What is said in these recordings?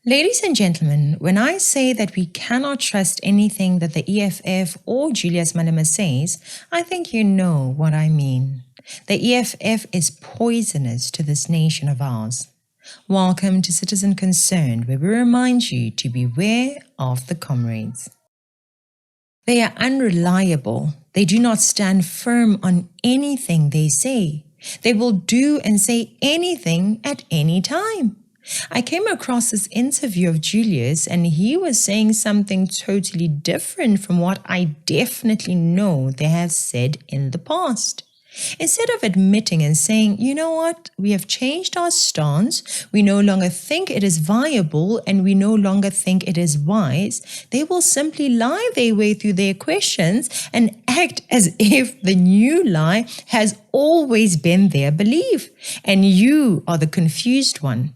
Ladies and gentlemen, when I say that we cannot trust anything that the EFF or Julius Malema says, I think you know what I mean. The EFF is poisonous to this nation of ours. Welcome to Citizen Concerned, where we remind you to beware of the Comrades. They are unreliable. They do not stand firm on anything they say. They will do and say anything at any time. I came across this interview of Julius, and he was saying something totally different from what I definitely know they have said in the past. Instead of admitting and saying, you know what, we have changed our stance, we no longer think it is viable, and we no longer think it is wise, they will simply lie their way through their questions and act as if the new lie has always been their belief, and you are the confused one.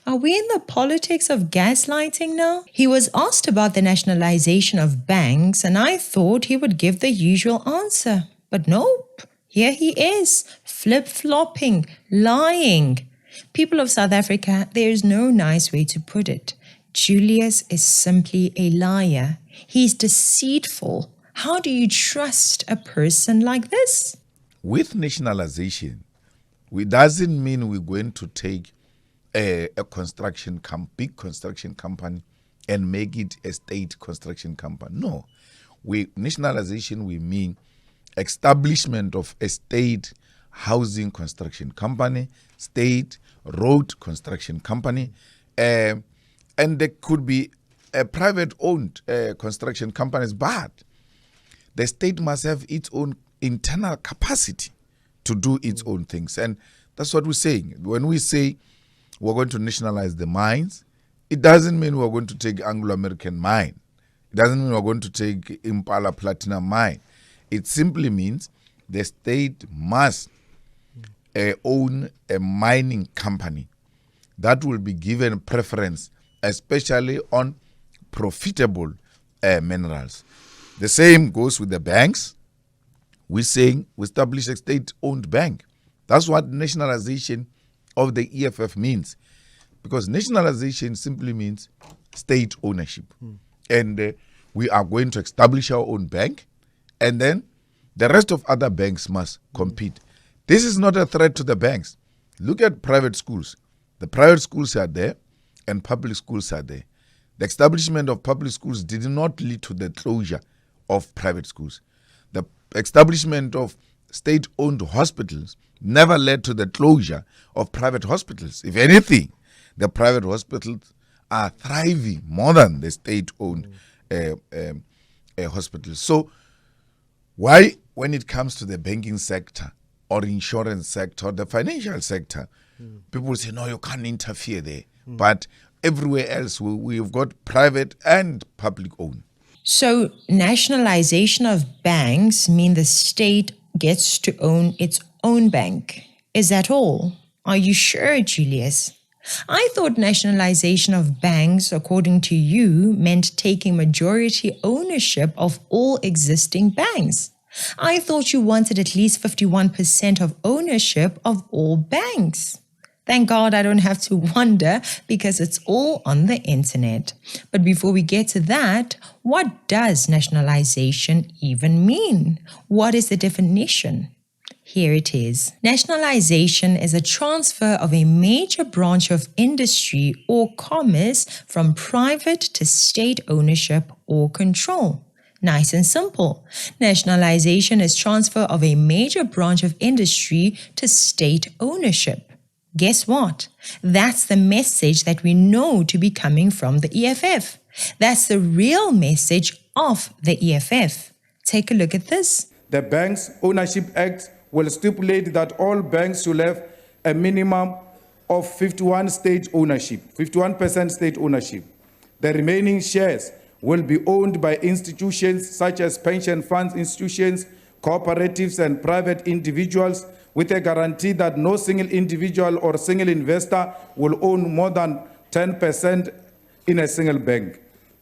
Are we in the politics of gaslighting now? He was asked about the nationalization of banks, and I thought he would give the usual answer. But nope, here he is, flip-flopping, lying. People of South Africa, there is no nice way to put it. Julius is simply a liar. He's deceitful. How do you trust a person like this? With nationalization, it doesn't mean we're going to take a big construction company and make it a state construction company. No. Nationalization, we mean establishment of a state housing construction company, state road construction company, and there could be a private-owned construction companies, but the state must have its own internal capacity to do its own things. And that's what we're saying. When we say we're going to nationalize the mines, it doesn't mean we're going to take Anglo-American mine. It doesn't mean we're going to take Impala Platinum mine. It simply means the state must own a mining company that will be given preference, especially on profitable minerals. The same goes with the banks. We're saying we establish a state-owned bank. That's what nationalization of the EFF means, because nationalization simply means state ownership. And we are going to establish our own bank, and then the rest of other banks must compete. This is not a threat to the banks. Look at private schools. The private schools are there and public schools are there. The establishment of public schools did not lead to the closure of private schools. The establishment of state-owned hospitals never led to the closure of private hospitals. If anything, the private hospitals are thriving more than the state-owned hospitals. So why, when it comes to the banking sector or insurance sector, the financial sector, people say, no, you can't interfere there. But everywhere else, we've got private and public-owned. So nationalization of banks mean the state gets to own its own bank. Is that all? Are you sure, Julius? I thought nationalization of banks, according to you, meant taking majority ownership of all existing banks. I thought you wanted at least 51% of ownership of all banks. Thank God I don't have to wonder, because it's all on the internet. But before we get to that, what does nationalization even mean? What is the definition? Here it is. Nationalization is a transfer of a major branch of industry or commerce from private to state ownership or control. Nice and simple. Nationalization is transfer of a major branch of industry to state ownership. Guess what? That's the message that we know to be coming from the EFF. That's the real message of the EFF. Take a look at this. The Banks Ownership Act will stipulate that all banks should have a minimum of 51% state ownership. The remaining shares will be owned by institutions such as pension funds institutions, cooperatives, and private individuals, with a guarantee that no single individual or single investor will own more than 10% in a single bank.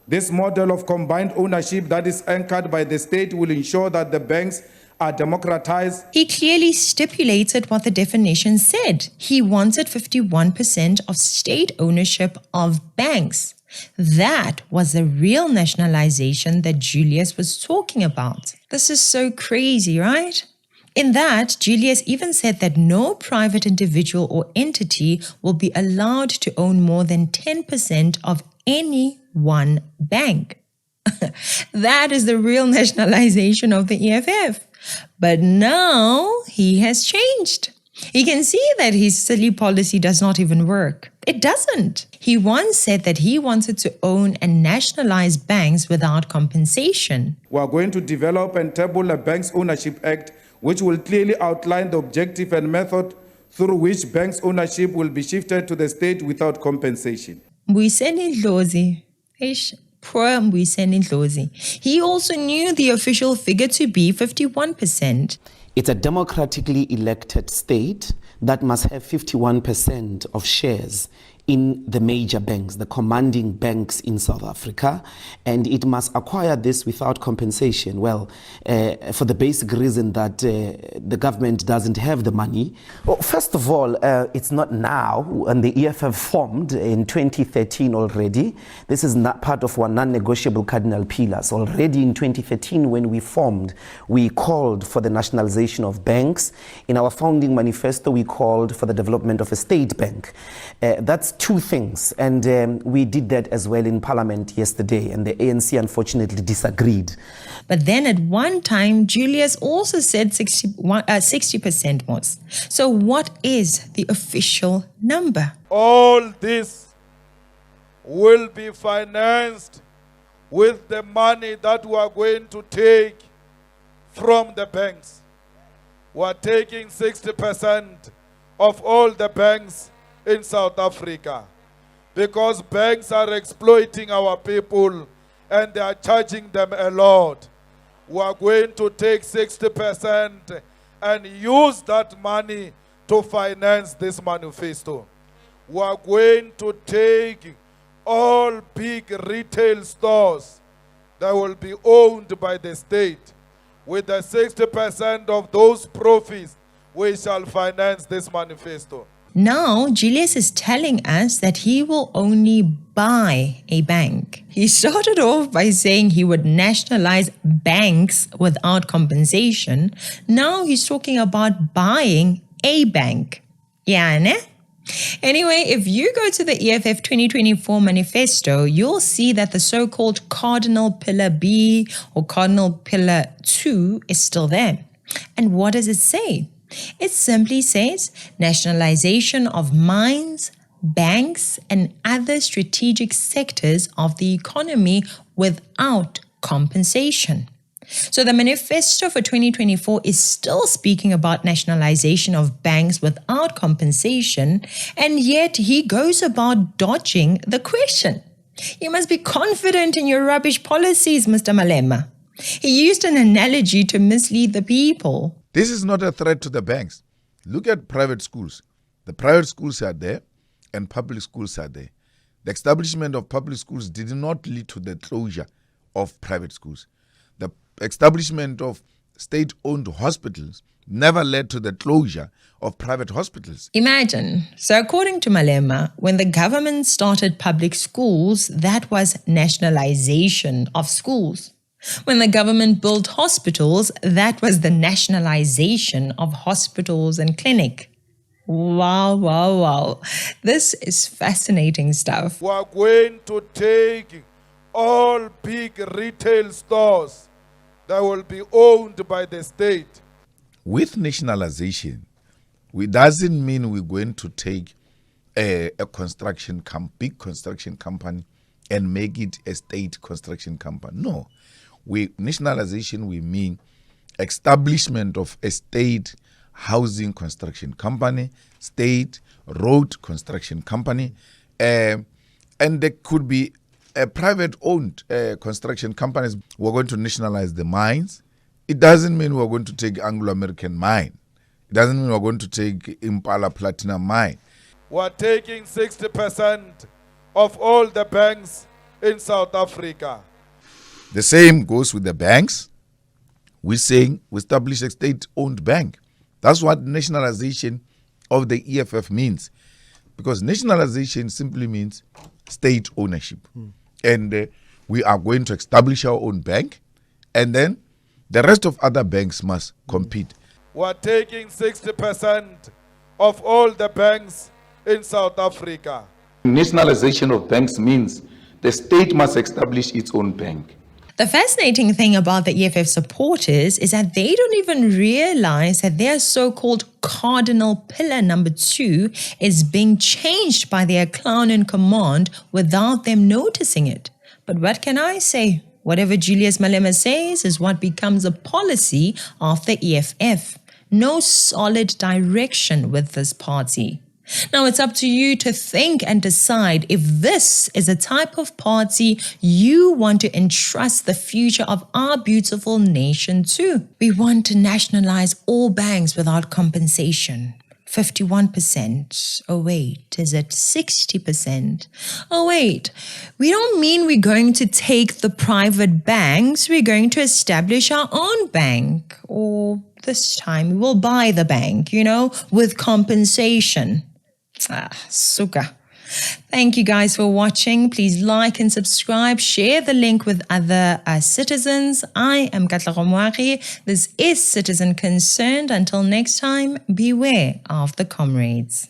This model of combined ownership that is anchored by the state will ensure that the banks are democratized. He clearly stipulated what the definition said. He wanted 51% of state ownership of banks. That was the real nationalization that Julius was talking about. This is so crazy, right? In that, Julius even said that no private individual or entity will be allowed to own more than 10% of any one bank. That is the real nationalization of the EFF. But now he has changed. He can see that his silly policy does not even work. It doesn't. He once said that he wanted to own and nationalize banks without compensation. We are going to develop and table a Banks Ownership Act, which will clearly outline the objective and method through which banks' ownership will be shifted to the state without compensation. Mbuyiseni Ndlozi. Eish, poor Mbuyiseni Ndlozi. He also knew the official figure to be 51%. It's a democratically elected state that must have 51% of shares in the major banks, the commanding banks in South Africa, and it must acquire this without compensation. Well, for the basic reason that the government doesn't have the money. Well, first of all, it's not now, when the EFF formed in 2013 already. This is not part of our non-negotiable cardinal pillars. Already in 2013, when we formed, we called for the nationalization of banks. In our founding manifesto, we called for the development of a state bank. That's two things, and we did that as well in Parliament yesterday, and the ANC unfortunately disagreed. But then at one time, Julius also said 60% was. So what is the official number? All this will be financed with the money that we are going to take from the banks. We are taking 60% of all the banks in South Africa, because banks are exploiting our people and they are charging them a lot. We are going to take 60% and use that money to finance this manifesto. We are going to take all big retail stores that will be owned by the state. With the 60% of those profits, we shall finance this manifesto. Now, Julius is telling us that he will only buy a bank. He started off by saying he would nationalize banks without compensation. Now he's talking about buying a bank. Yeah, ne? Anyway, if you go to the EFF 2024 manifesto, you'll see that the so-called Cardinal Pillar B or Cardinal Pillar 2 is still there. And what does it say? It simply says nationalization of mines, banks, and other strategic sectors of the economy without compensation. So the manifesto for 2024 is still speaking about nationalization of banks without compensation, and yet he goes about dodging the question. You must be confident in your rubbish policies, Mr. Malema. He used an analogy to mislead the people. This is not a threat to the banks. Look at private schools. The private schools are there and public schools are there. The establishment of public schools did not lead to the closure of private schools. The establishment of state-owned hospitals never led to the closure of private hospitals. Imagine. So according to Malema, when the government started public schools, that was nationalization of schools. When the government built hospitals, that was the nationalization of hospitals and clinic. Wow, wow, wow. This is fascinating stuff. We are going to take all big retail stores that will be owned by the state. With nationalization, it doesn't mean we're going to take a big construction company and make it a state construction company. No. Nationalization, we mean establishment of a state housing construction company, state road construction company, and there could be a private-owned construction companies. We're going to nationalize the mines. It doesn't mean we're going to take Anglo-American mine. It doesn't mean we're going to take Impala Platinum mine. We're taking 60% of all the banks in South Africa. The same goes with the banks. we're saying we establish a state-owned bank. That's what nationalization of the EFF means. Because nationalization simply means state ownership. And we are going to establish our own bank, and then the rest of other banks must compete. We're taking 60% of all the banks in South Africa. Nationalization of banks means the state must establish its own bank. The fascinating thing about the EFF supporters is that they don't even realize that their so-called Cardinal pillar number 2 is being changed by their clown in command without them noticing it. But what can I say? Whatever Julius Malema says is what becomes a policy of the EFF. No solid direction with this party. Now it's up to you to think and decide if this is a type of party you want to entrust the future of our beautiful nation to. We want to nationalize all banks without compensation. 51%. Oh wait, is it 60%? Oh wait, we don't mean we're going to take the private banks, we're going to establish our own bank. Or this time we will buy the bank, with compensation. Suka. Thank you guys for watching. Please like and subscribe. Share the link with other citizens. I am Katla Romwari. This is Citizen Concerned. Until next time, beware of the comrades.